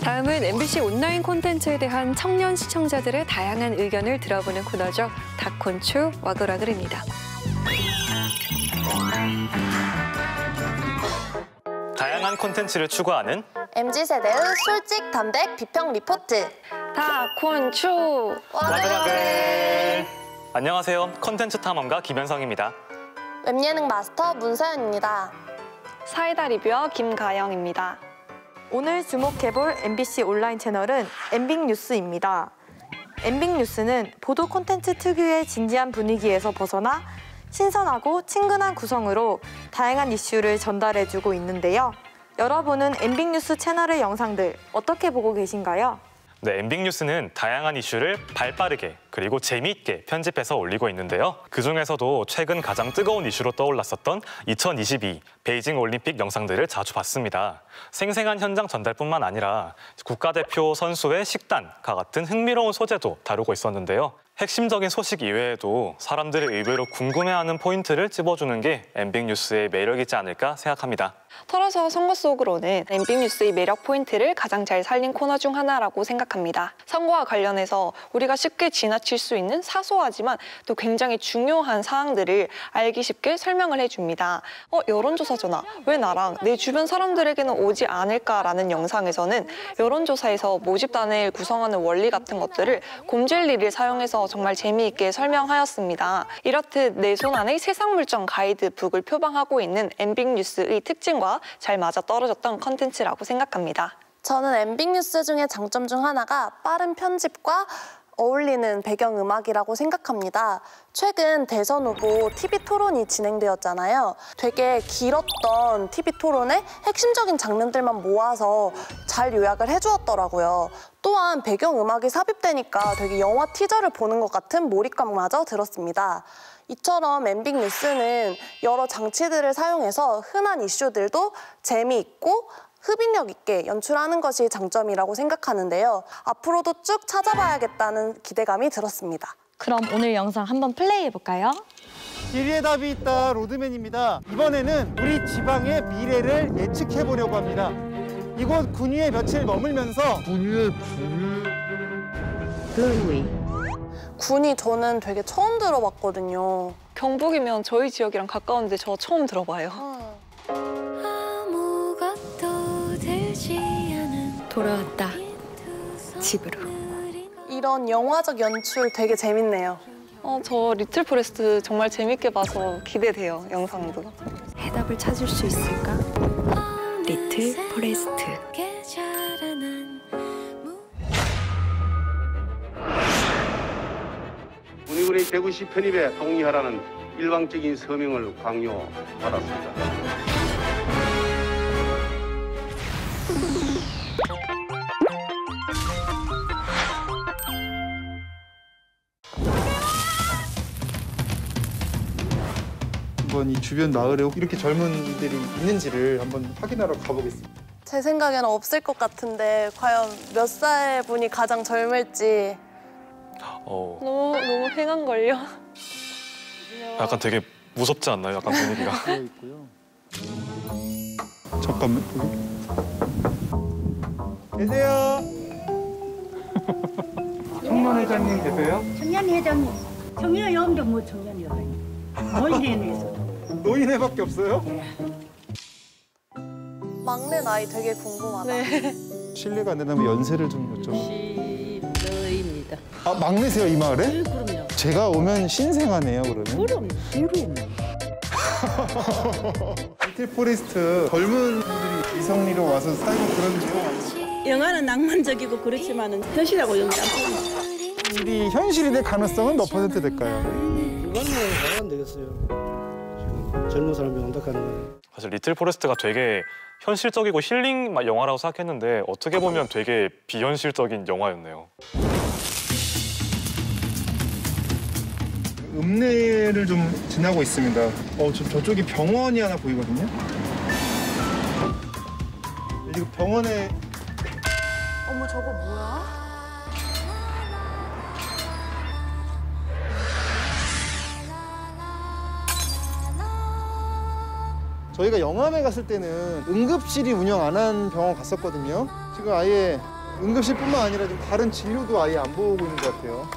다음은 MBC 온라인 콘텐츠에 대한 청년 시청자들의 다양한 의견을 들어보는 코너죠. 닥콘추 와글와글입니다. 다양한 콘텐츠를 추구하는 MZ세대의 솔직, 담백, 비평 리포트. 닥콘추 와글와글. 안녕하세요. 콘텐츠 탐험가 김현성입니다. 웹예능 마스터 문서연입니다. 사이다 리뷰어 김가영입니다. 오늘 주목해볼 MBC 온라인 채널은 엠빅뉴스입니다. 엠빅뉴스는 보도 콘텐츠 특유의 진지한 분위기에서 벗어나 신선하고 친근한 구성으로 다양한 이슈를 전달해주고 있는데요. 여러분은 엠빅뉴스 채널의 영상들 어떻게 보고 계신가요? 네, 엠빅뉴스는 다양한 이슈를 발빠르게 그리고 재미있게 편집해서 올리고 있는데요. 그중에서도 최근 가장 뜨거운 이슈로 떠올랐었던 2022 베이징 올림픽 영상들을 자주 봤습니다. 생생한 현장 전달뿐만 아니라 국가대표 선수의 식단과 같은 흥미로운 소재도 다루고 있었는데요. 핵심적인 소식 이외에도 사람들이 의외로 궁금해하는 포인트를 찝어주는 게 엠빅뉴스의 매력이지 않을까 생각합니다. 털어서 선거 속으로는 엠빅뉴스의 매력 포인트를 가장 잘 살린 코너 중 하나라고 생각합니다. 선거와 관련해서 우리가 쉽게 지나칠 수 있는 사소하지만 또 굉장히 중요한 사항들을 알기 쉽게 설명을 해줍니다. 여론조사잖아. 왜 나랑 내 주변 사람들에게는 오지 않을까라는 영상에서는 여론조사에서 모집단을 구성하는 원리 같은 것들을 곰젤리를 사용해서 정말 재미있게 설명하였습니다. 이렇듯 내 손 안에 세상 물정 가이드북을 표방하고 있는 엠빅뉴스의 특징과 잘 맞아떨어졌던 컨텐츠라고 생각합니다. 저는 엠빅뉴스 중에 장점 중 하나가 빠른 편집과 어울리는 배경음악이라고 생각합니다. 최근 대선 후보 TV 토론이 진행되었잖아요. 되게 길었던 TV 토론에 핵심적인 장면들만 모아서 잘 요약을 해주었더라고요. 또한 배경음악이 삽입되니까 되게 영화 티저를 보는 것 같은 몰입감마저 들었습니다. 이처럼 엠빅뉴스는 여러 장치들을 사용해서 흔한 이슈들도 재미있고 흡입력 있게 연출하는 것이 장점이라고 생각하는데요. 앞으로도 쭉 찾아봐야겠다는 기대감이 들었습니다. 그럼 오늘 영상 한번 플레이해볼까요? 길이에 답이 있다 로드맨입니다. 이번에는 우리 지방의 미래를 예측해보려고 합니다. 이곳 군위에 며칠 머물면서 군위 저는 되게 처음 들어봤거든요. 경북이면 저희 지역이랑 가까운데 저 처음 들어봐요. 돌아왔다 집으로. 이런 영화적 연출 되게 재밌네요. 저 리틀 포레스트 정말 재밌게 봐서 기대돼요, 영상도. 해답을 찾을 수 있을까? 리틀 포레스트. 우리 대구시 편입에 동의하라는 일방적인 서명을 강요받았습니다. 한번 이 주변 마을에 이렇게 젊은 분들이 있는지를 한번 확인하러 가보겠습니다. 제 생각에는 없을 것 같은데 과연 몇 살 분이 가장 젊을지. 너무 행한걸요? 약간 되게 무섭지 않나요? 약간 분위기가. 잠깐만. 계세요. 청년회장님 계세요? 청년회장님. 청년이 없는데 뭐 청년이야. 노인회에서도. 노인회밖에 없어요? 막내 나이 되게 궁금하다. 네. 실례가 안 된다면 연세를 좀 여쭤볼게요. 10대입니다. 아, 막내세요, 이 마을에? 네, 그럼요. 제가 오면 신생아네요, 그러면? 그럼. 리틀 포레스트 젊은 분들이 이성리로 와서 살고 그런 내용 영화는 낭만적이고 그렇지만은 현실하고 연결 안 됩니다. 일이 현실이 될 가능성은 몇 % 될까요? 그거는 말이 안 되겠어요. 지금 젊은 사람이 온다하는 거는. 사실 리틀 포레스트가 되게 현실적이고 힐링 영화라고 생각했는데 어떻게 보면 되게 비현실적인 영화였네요. 읍내를 좀 지나고 있습니다. 저쪽에 병원이 하나 보이거든요. 지금 병원에 어머 저거 뭐야? 저희가 영암에 갔을 때는 응급실이 운영 안 한 병원 갔었거든요. 지금 아예 응급실뿐만 아니라 좀 다른 진료도 아예 안 보고 있는 것 같아요.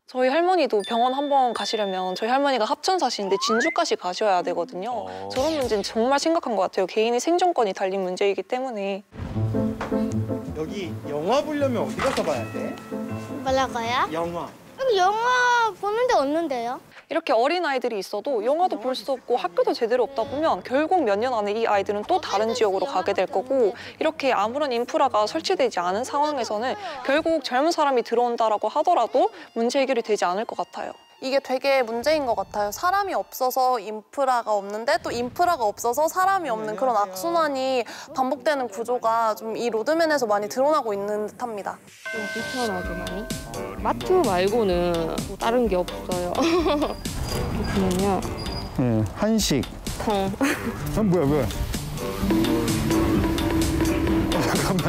저희 할머니도 병원 한번 가시려면 저희 할머니가 합천 사시는데 진주까지 가셔야 되거든요. 저런 문제는 정말 심각한 것 같아요. 개인의 생존권이 달린 문제이기 때문에. 여기 영화 보려면 어디 가서 봐야 돼? 뭐라고요? 영화. 여기 영화 보는 데 없는데요? 이렇게 어린아이들이 있어도 영화도 볼 수 없고 학교도 제대로 없다 보면 결국 몇 년 안에 이 아이들은 또 다른 지역으로 가게 될 거고 이렇게 아무런 인프라가 설치되지 않은 상황에서는 결국 젊은 사람이 들어온다라고 하더라도 문제 해결이 되지 않을 것 같아요. 이게 되게 문제인 것 같아요. 사람이 없어서 인프라가 없는데 또 인프라가 없어서 사람이 없는 그런 악순환이 반복되는 구조가 좀 이 로드맨에서 많이 드러나고 있는 듯합니다. 좀 불편하죠, 많이? 마트 말고는 뭐 다른 게 없어요. 그냥요. 네, 한식. 뭐야.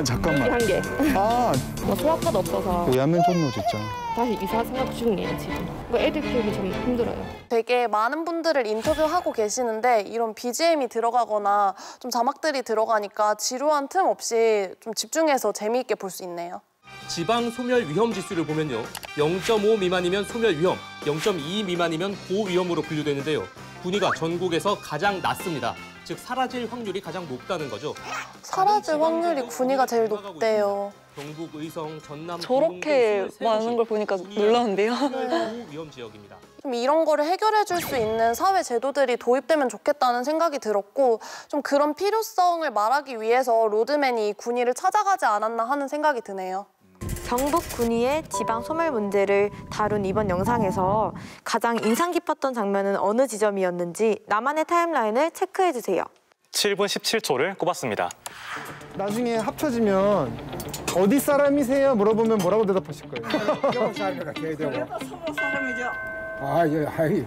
잠깐만. 한 개. 아, 뭐 소화과도 없어서 오야면 좋노 진짜. 다시 이사 생각 중이에요, 지금. 뭐 애들 키우기 좀 힘들어요. 되게 많은 분들을 인터뷰하고 계시는데 이런 BGM이 들어가거나 좀 자막들이 들어가니까 지루한 틈 없이 좀 집중해서 재미있게 볼 수 있네요. 지방 소멸 위험 지수를 보면요. 0.5 미만이면 소멸 위험, 0.2 미만이면 고위험으로 분류되는데요. 군위가 전국에서 가장 낮습니다. 즉 사라질 확률이 가장 높다는 거죠. 사라질 확률이 군위가 제일 높대요. 경북, 의성, 전남, 저렇게 많은 걸 보니까 놀라운데요. 고위험 지역입니다. 좀 이런 거를 해결해 줄 수 있는 사회 제도들이 도입되면 좋겠다는 생각이 들었고 좀 그런 필요성을 말하기 위해서 로드맨이 군위를 찾아가지 않았나 하는 생각이 드네요. 경북 군위의 지방 소멸 문제를 다룬 이번 영상에서 가장 인상 깊었던 장면은 어느 지점이었는지 나만의 타임라인을 체크해주세요. 7분 17초를 꼽았습니다. 나중에 합쳐지면 어디 사람이세요? 물어보면 뭐라고 대답하실 거예요? 경북 사람이라 해야 되고. 서울 사람이죠. 아이.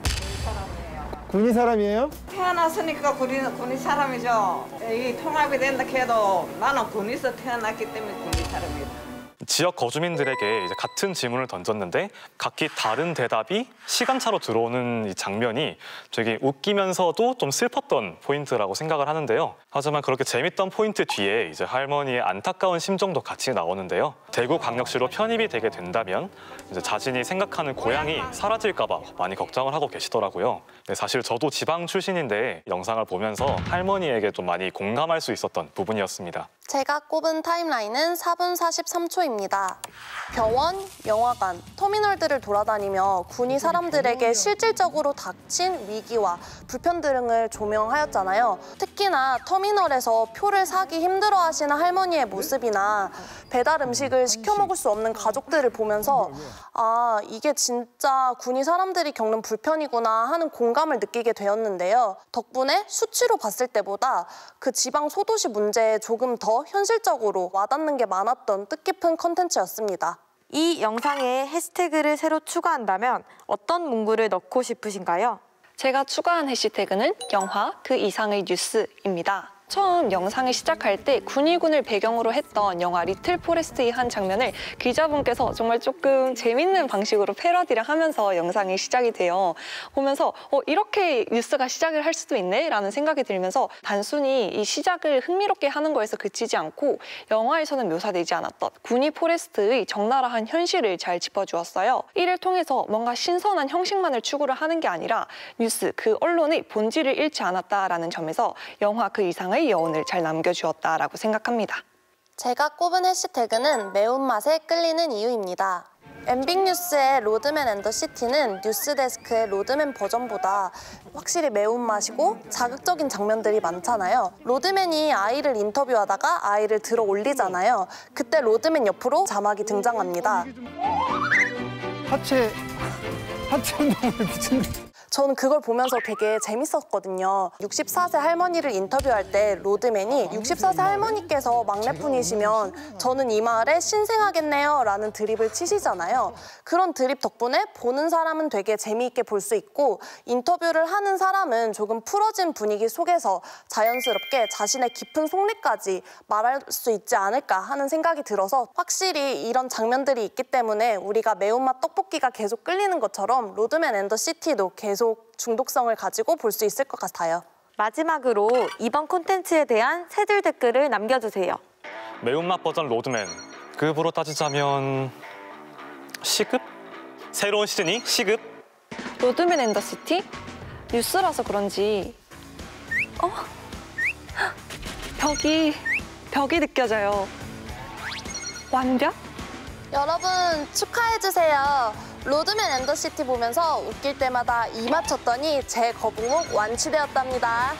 군위 사람이에요? 태어났으니까 군인 사람이죠. 이 통합이 된다 해도 나는 군에서 태어났기 때문에 군인 사람이에요. 지역 거주민들에게 이제 같은 질문을 던졌는데 각기 다른 대답이 시간차로 들어오는 이 장면이 되게 웃기면서도 좀 슬펐던 포인트라고 생각을 하는데요. 하지만 그렇게 재밌던 포인트 뒤에 이제 할머니의 안타까운 심정도 같이 나오는데요. 대구광역시로 편입이 되게 된다면 이제 자신이 생각하는 고향이 사라질까 봐 많이 걱정을 하고 계시더라고요. 네, 사실 저도 지방 출신인데 영상을 보면서 할머니에게 좀 많이 공감할 수 있었던 부분이었습니다. 제가 꼽은 타임라인은 4분 43초입니다. 병원, 영화관, 터미널들을 돌아다니며 군위 사람들에게 실질적으로 닥친 위기와 불편 등을 조명하였잖아요. 특히나 터미널에서 표를 사기 힘들어하시는 할머니의 모습이나 배달 음식을 시켜 먹을 수 없는 가족들을 보면서 아, 이게 진짜 군위 사람들이 겪는 불편이구나 하는 공감을 느끼게 되었는데요. 덕분에 수치로 봤을 때보다 그 지방 소도시 문제에 조금 더 현실적으로 와닿는 게 많았던 뜻깊은 컨텐츠였습니다. 이 영상에 해시태그를 새로 추가한다면 어떤 문구를 넣고 싶으신가요? 제가 추가한 해시태그는 영화 그 이상의 뉴스입니다. 처음 영상을 시작할 때 군위군을 배경으로 했던 영화 리틀 포레스트의 한 장면을 기자분께서 정말 조금 재밌는 방식으로 패러디를 하면서 영상이 시작이 돼요. 보면서 이렇게 뉴스가 시작을 할 수도 있네? 라는 생각이 들면서 단순히 이 시작을 흥미롭게 하는 거에서 그치지 않고 영화에서는 묘사되지 않았던 군위 포레스트의 적나라한 현실을 잘 짚어주었어요. 이를 통해서 뭔가 신선한 형식만을 추구를 하는 게 아니라 뉴스, 그 언론의 본질을 잃지 않았다라는 점에서 영화 그 이상의 여운을 잘 남겨주었다라고 생각합니다. 제가 꼽은 해시태그는 매운맛에 끌리는 이유입니다. MBC 뉴스의 로드맨 앤 더 시티는 뉴스데스크의 로드맨 버전보다 확실히 매운맛이고 자극적인 장면들이 많잖아요. 로드맨이 아이를 인터뷰하다가 아이를 들어 올리잖아요. 그때 로드맨 옆으로 자막이 등장합니다. 하체 운동을 미친. 저는 그걸 보면서 되게 재밌었거든요. 64세 할머니를 인터뷰할 때 로드맨이 64세 할머니께서 막내분이시면 저는 이 마을에 신생하겠네요 라는 드립을 치시잖아요. 그런 드립 덕분에 보는 사람은 되게 재미있게 볼 수 있고 인터뷰를 하는 사람은 조금 풀어진 분위기 속에서 자연스럽게 자신의 깊은 속내까지 말할 수 있지 않을까 하는 생각이 들어서 확실히 이런 장면들이 있기 때문에 우리가 매운맛 떡볶이가 계속 끌리는 것처럼 로드맨 앤 더 시티도 계속 중독성을 가지고 볼 수 있을 것 같아요. 마지막으로 이번 콘텐츠에 대한 세 줄 댓글을 남겨주세요. 매운맛 버전 로드맨. 급으로 따지자면 시급? 새로운 시즈닝 시급? 로드맨 앤 더 시티? 뉴스라서 그런지 벽이 느껴져요. 완벽? 여러분 축하해주세요. 로드맨 앤 더 시티 보면서 웃길 때마다 이 맞췄더니 제 거북목 완치되었답니다.